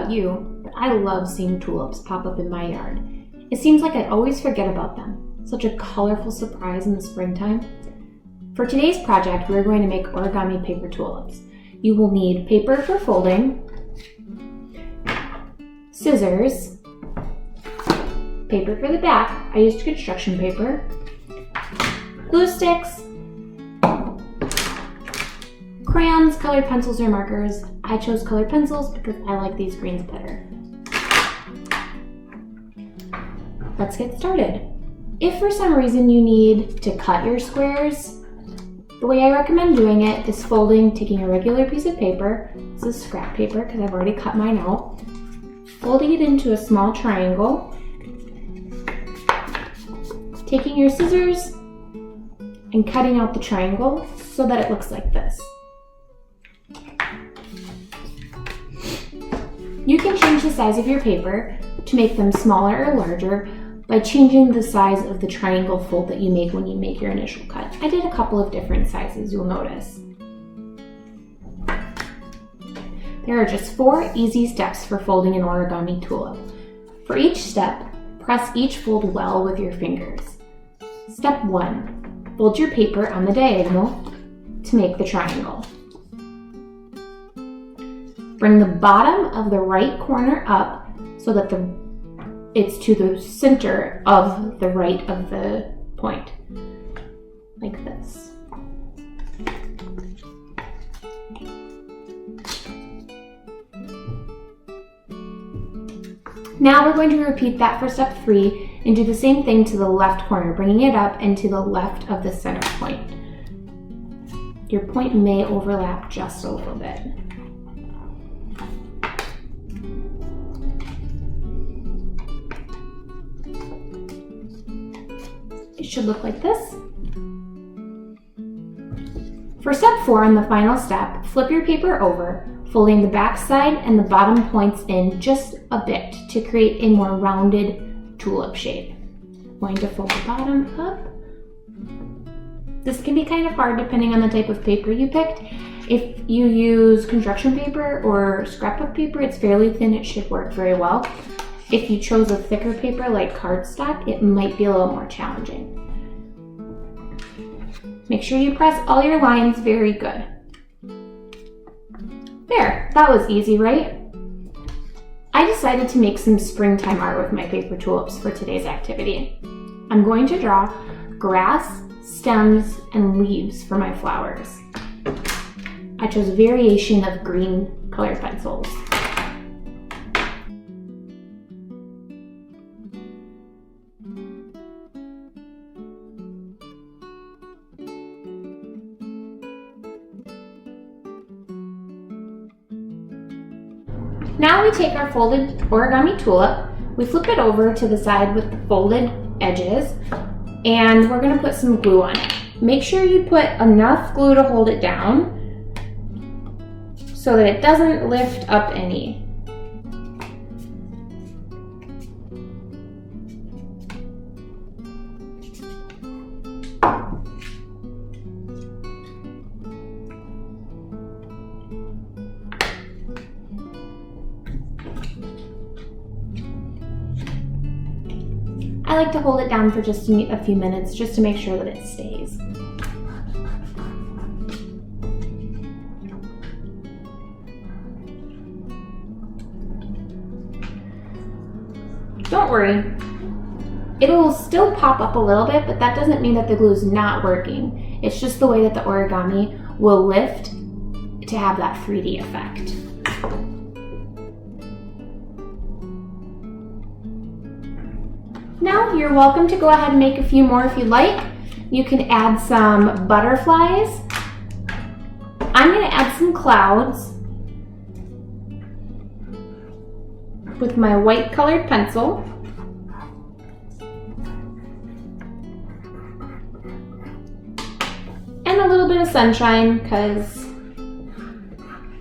about you, but I love seeing tulips pop up in my yard. It seems like I always forget about them. Such a colorful surprise in the springtime. For today's project, we're going to make origami paper tulips. You will need paper for folding, scissors, paper for the back. I used construction paper, glue sticks, crayons, colored pencils or markers. I chose colored pencils because I like these greens better. Let's get started. If for some reason you need to cut your squares, the way I recommend doing it is taking a regular piece of paper, this is scrap paper because I've already cut mine out, folding it into a small triangle, taking your scissors and cutting out the triangle so that it looks like this. You can change the size of your paper to make them smaller or larger by changing the size of the triangle fold that you make when you make your initial cut. I did a couple of different sizes, you'll notice. There are just 4 easy steps for folding an origami tulip. For each step, press each fold well with your fingers. Step 1. Fold your paper on the diagonal to make the triangle. Bring the bottom of the right corner up so that it's to the center of the right of the point, like this. Now we're going to repeat that for step 3 and do the same thing to the left corner, bringing it up and to the left of the center point. Your point may overlap just a little bit. It should look like this. For step 4 and the final step, flip your paper over, folding the back side and the bottom points in just a bit to create a more rounded tulip shape. I'm going to fold the bottom up. This can be kind of hard depending on the type of paper you picked. If you use construction paper or scrapbook paper, it's fairly thin, it should work very well. If you chose a thicker paper like cardstock, it might be a little more challenging. Make sure you press all your lines very good. There, that was easy, right? I decided to make some springtime art with my paper tulips for today's activity. I'm going to draw grass, stems, and leaves for my flowers. I chose a variation of green colored pencils. Now we take our folded origami tulip, we flip it over to the side with the folded edges, and we're going to put some glue on it. Make sure you put enough glue to hold it down so that it doesn't lift up any. I like to hold it down for just a few minutes just to make sure that it stays. Don't worry, it'll still pop up a little bit, but that doesn't mean that the glue is not working. It's just the way that the origami will lift to have that 3D effect. Now you're welcome to go ahead and make a few more if you'd like. You can add some butterflies. I'm going to add some clouds with my white colored pencil. And a little bit of sunshine, because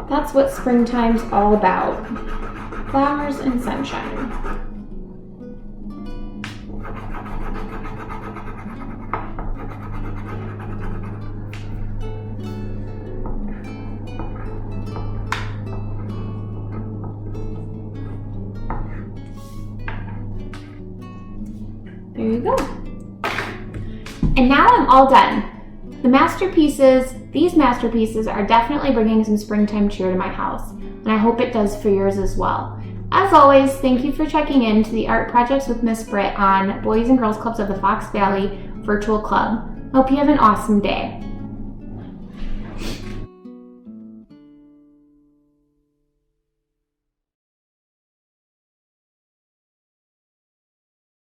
that's what springtime's all about. Flowers and sunshine. There you go. And now I'm all done. These masterpieces are definitely bringing some springtime cheer to my house, and I hope it does for yours as well. As always, thank you for checking in to the Art Projects with Miss Brytt on Boys and Girls Clubs of the Fox Valley Virtual Club. I hope you have an awesome day.